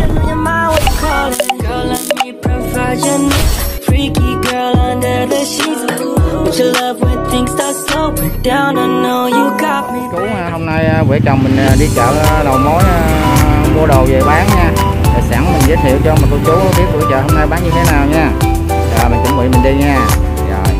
Tell me your mind, what you call it? Girl, let me provide your needs. Freaky girl under the sheets. With your love when things start slowing down, I know you got me. Chú hôm nay vợ chồng mình đi chợ đầu mối mua đồ về bán nha. Để sẵn mình giới thiệu cho mà cô chú biết buổi chợ hôm nay bán như thế nào nha. Rồi mình chuẩn bị mình đi nha. Rồi.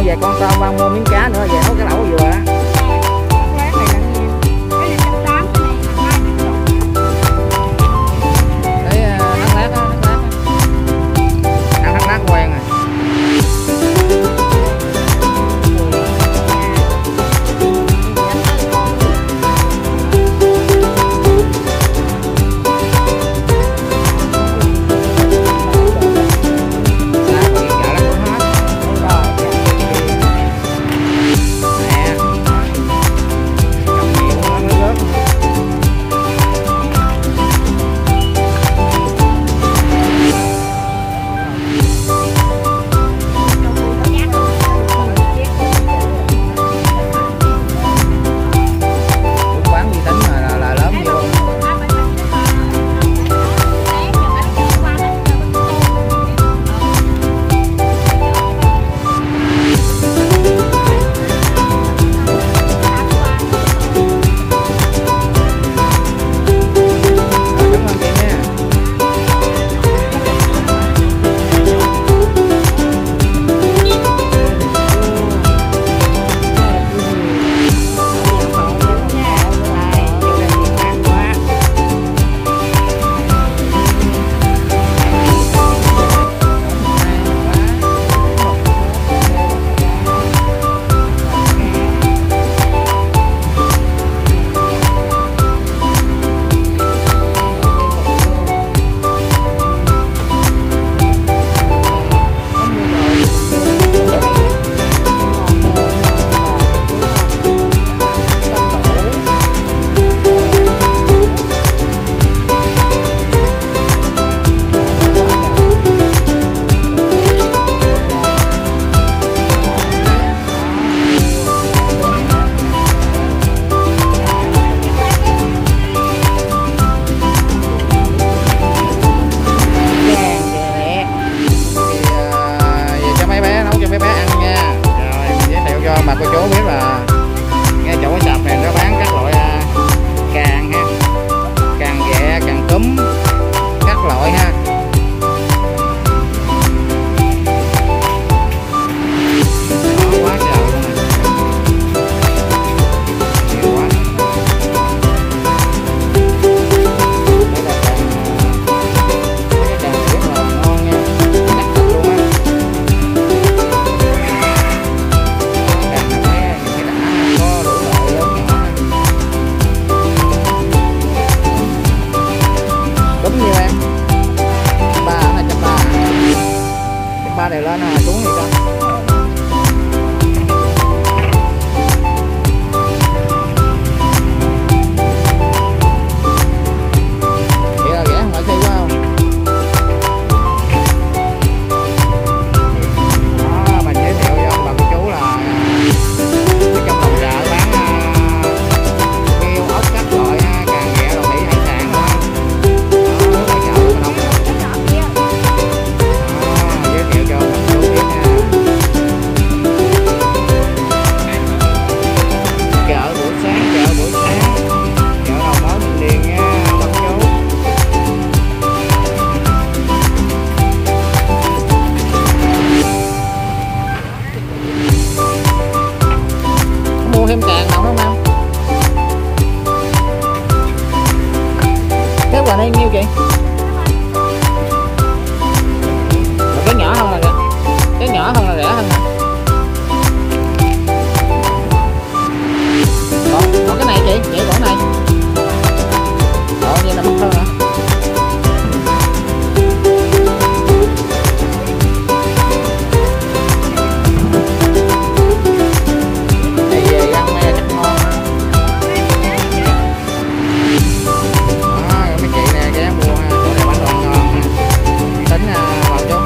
Về con tôm qua mua miếng cá nữa về nấu cái lẩu vừa. lên xuống thì sao? Vậy là rẻ không phải khi quá không? Đó, mình giới thiệu cho bà cô chú là trong lòng chợ bán nghêu, ốc, các loại càng ghẹ, đồ thủy hải sản đó. Đó, chợ mình không giới thiệu cho bà cô chú biết nha. Chợ buổi sáng, chợ đầu mối Bình Điền nha bà cô chú. Mua thêm càng nào không em? Cái quả này nhiêu chị? Rồi cái nhỏ hơn là rẻ, cái nhỏ hơn là rẻ hơn nè. Còn cái này chị, vậy còn này. Ồ, vậy là mắc hơn hả? Đây về ăn me chắc ngon. Đó, mấy chị nè ghé mua ha, chỗ này bánh ngon ngon ha. Tính vào chú.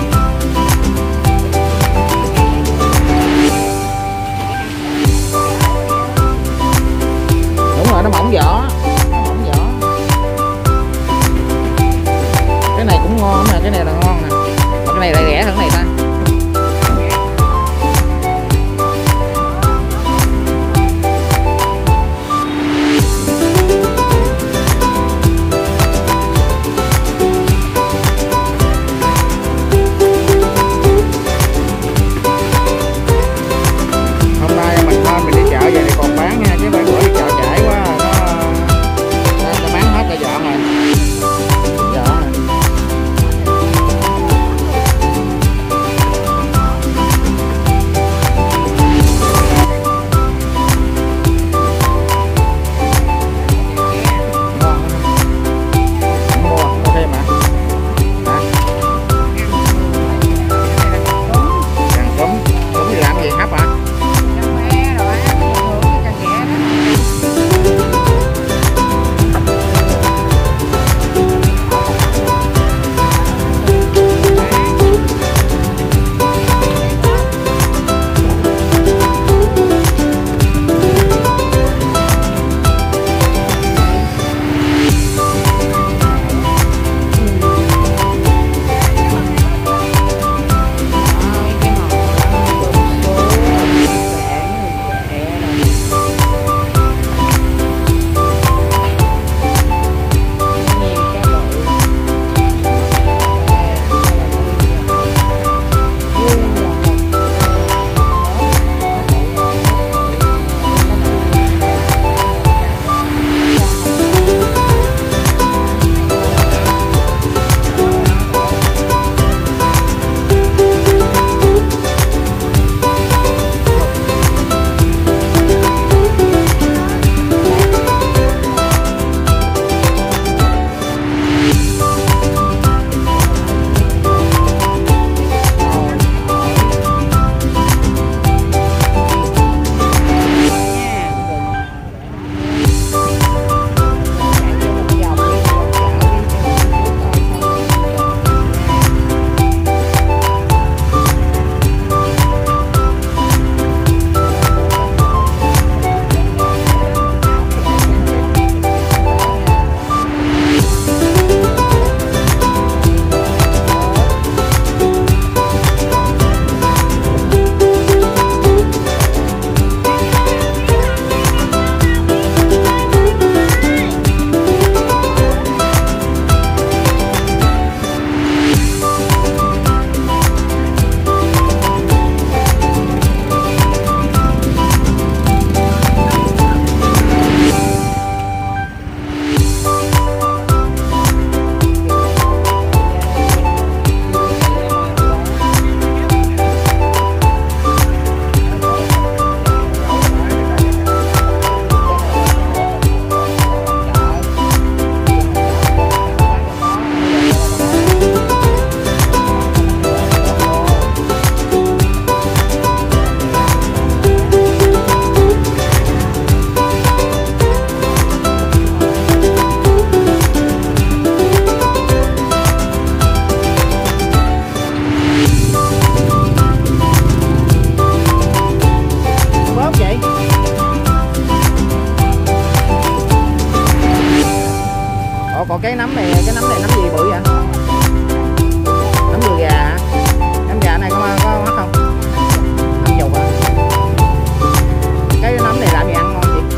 Đúng rồi, nó mỏng vỏ, nó mỏng vỏ. Cái này cũng ngon nè, cái này là ngon nè, mà cái này lại rẻ hơn cái này ta. Hôm nay mình thôi mình đi chợ về thì còn bán nha, chứ mấy bữa đi chợ trễ quá nó bán hết cả dọn rồi. Dọn rồi. nấm gì bự vậy? Nấm đùi gà hả? Nấm gà này có mắc không? Nấm dục hả? Cái nấm này làm gì ăn ngon chị?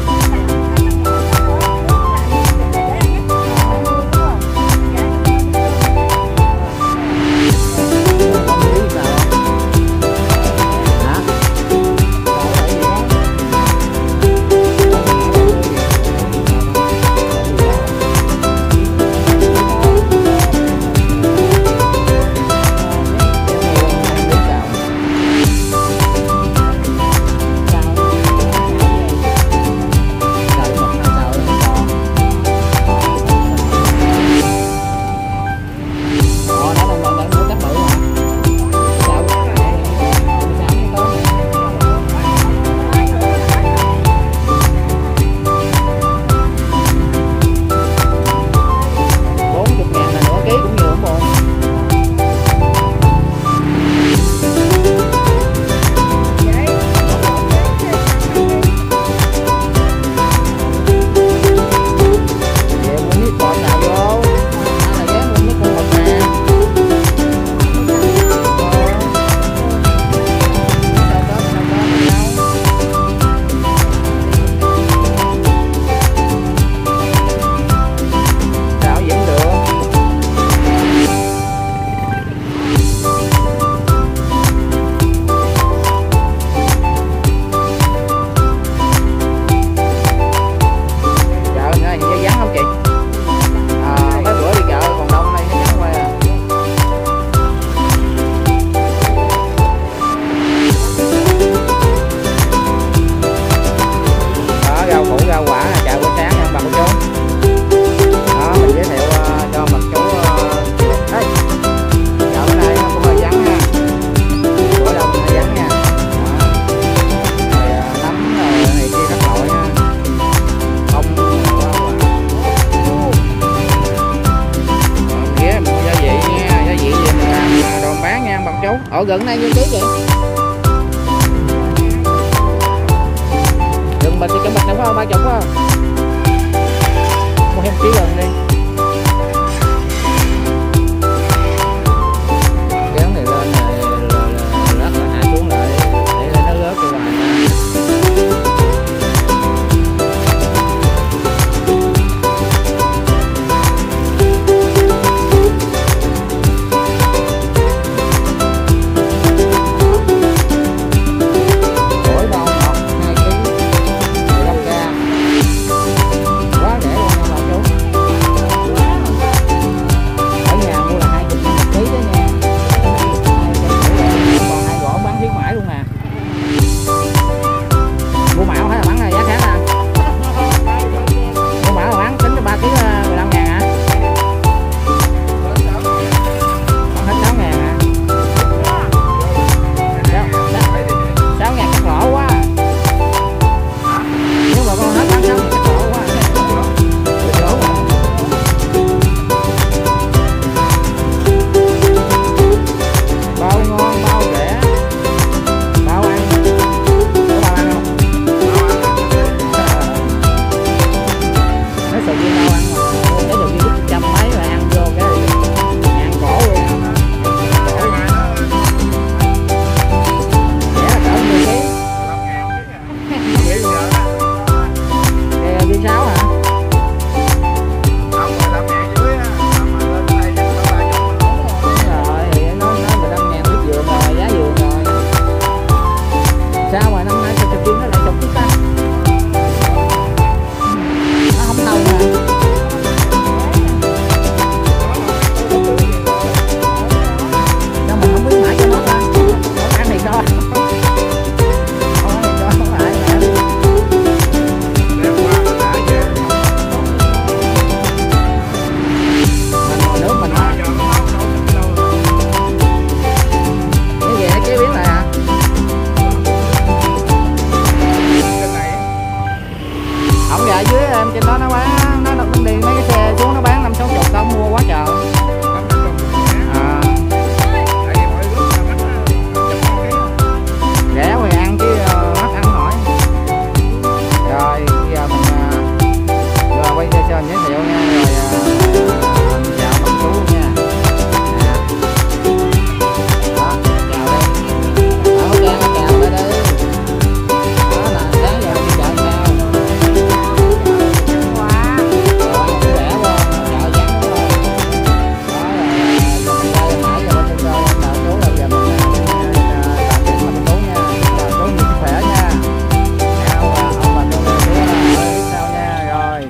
Ở gần đây nhiêu ký vậy? Gần mình thì cái bịch này phải không? 30 phải không? Mua thêm ký gần đi. Kéo này lên này lắc là hạ xuống lại để lên nó rớt cho ngoài ra.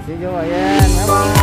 See you again. Bye bye.